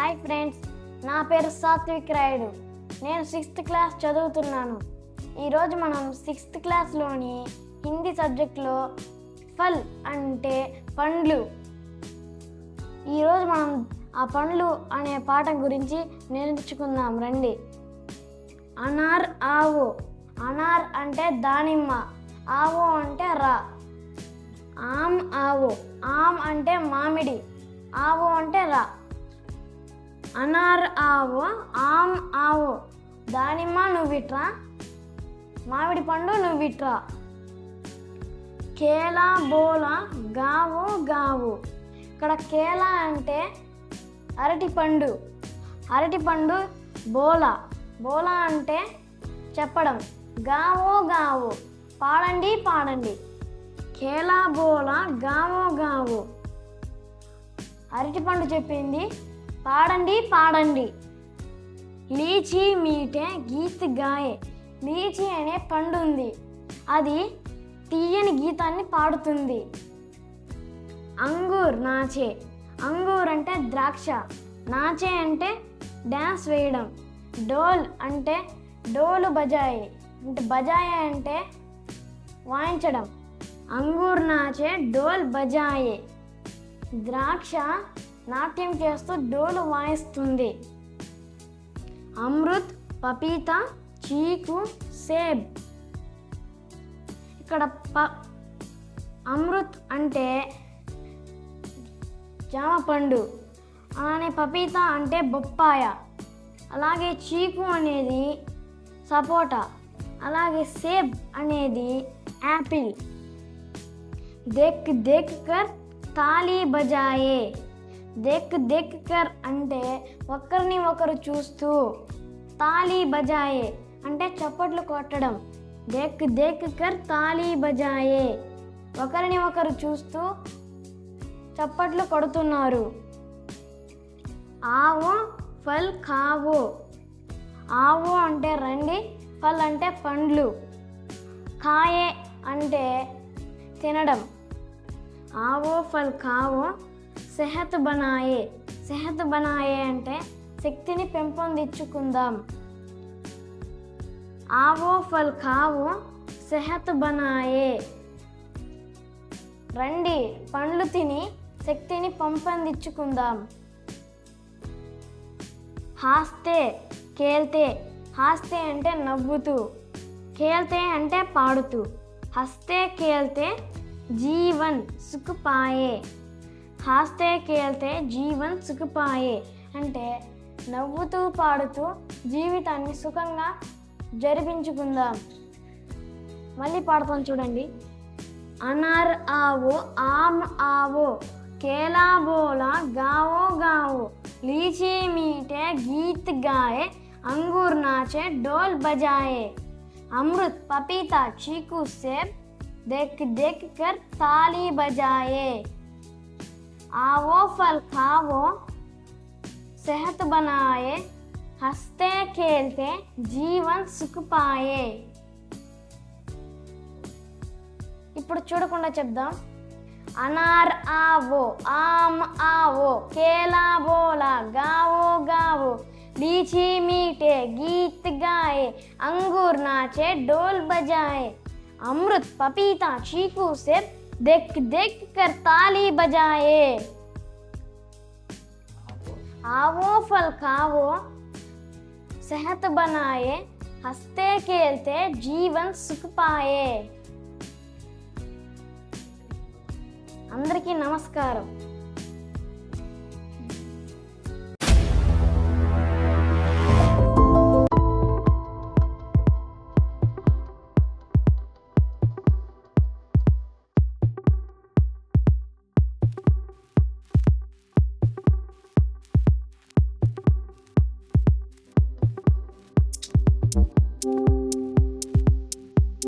Hi friends, నా పేరు సాత్విక్ రాయుడు. నేను 6th క్లాస్ చదువుతున్నాను. ఈరోజు మనం 6th క్లాస్లోని హిందీ సబ్జెక్ట్లో ఫల్ అంటే పండ్లు. ఈరోజు మనం ఆ పండ్లు అనే పాఠం గురించి నేర్చుకుందాం రండి. అనార్ ఆవో. అనార్ అంటే దానిమ్మ, ఆవో అంటే రా. ఆమ్ ఆవో. ఆమ్ అంటే మామిడి, ఆవో అంటే రా. అనార్ ఆవో, ఆమ్ ఆవో. దానిమ్మ నువ్విట్రా, మామిడి పండు నువ్విట్రా. కేలా బోలా గావో గావు. ఇక్కడ కేలా అంటే అరటిపండు, అరటిపండు బోలా. బోలా అంటే చెప్పడం, గావో గావు పాడండి పాడండి. కేలా బోలా గావో గావు. అరటిపండు చెప్పింది, పాడండి పాడండి. లీచీ మీటే గీత్ గాయే. లీచీ అనే పండు ఉంది, అది తీయని గీతాన్ని పాడుతుంది. అంగూర్ నాచే. అంగూర్ అంటే ద్రాక్ష, నాచే అంటే డ్యాన్స్ వేయడం. డోల్ అంటే డోలు బజాయే, అంటే బజాయే అంటే వాయించడం. అంగూర్ నాచే డోల్ బజాయే. ద్రాక్ష నాట్యం చేస్తూ డోలు వాయిస్తుంది. అమృత్, పపీతా, చీకు, సేబ్. ఇక్కడ అమృత్ అంటే జామ పండు, అలానే పపీతా అంటే బొప్పాయ, అలాగే చీకు అనేది సపోటా, అలాగే సేబ్ అనేది యాపిల్. దేక్ దేక్ కర్ తాళీ బజాయే. దేక్ దేక్ కర్ అంటే ఒకరిని ఒకరు చూస్తూ, తాళీ బజాయే అంటే చప్పట్లు కొట్టడం. దేక్ దేక్ కర్ తాళీ బజాయే, ఒకరిని ఒకరు చూస్తూ చప్పట్లు కొడుతున్నారు. ఆవో ఫల్ ఖావో. ఆవో అంటే రండి, ఫల్ అంటే పండ్లు, ఖాయే అంటే తినడం. ఆవో ఫల్ ఖావో సెహత్ బనాయే. సెహత్ బనాయే అంటే శక్తిని పెంపొందించుకుందాం. ఆవో ఫల్ ఖావో సెహత్ బనాయే. రండి పండ్లు తిని శక్తిని పెంపొందించుకుందాం. హాస్తే కేల్తే. హాస్తే అంటే నవ్వుతూ, కేల్తే అంటే పాడుతూ. హస్తే కేల్తే జీవన్ సుఖ్ పాయే. హాస్తే కేల్తే జీవన్ సుఖ్ పాయే అంటే నవ్వుతూ పాడుతూ జీవితాన్ని సుఖంగా జరిపించుకుందాం. మళ్ళీ పాడతాను చూడండి. అనార్ ఆవో, ఆమ్ ఆవో. కేలా బోలా గావో గావో. लीची मीठे गीत गाए. अंगूर नाचे डोल बजाए. अमृत, पपीता, चीकू, सेब देख देख कर ताली बजाए. आवो फल खावो सेहत बनाए. हंसते खेलते जीवन सुख पाए. ఇప్పుడు చూడకుండా చెప్దాం. అనార్ ఆవో, ఆమ్ ఆవో. కేలా బోలా గావో గావో. लीची मीठे गीत गाए. अंगूर नाचे डोल बजाए. अमृत, पपीता, चीकू, सेब देख देख कर ताली बजाए. आवो फल खावो सेहत बनाए. हंसते खेलते जीवन सुख पाए. అందరికీ నమస్కారం.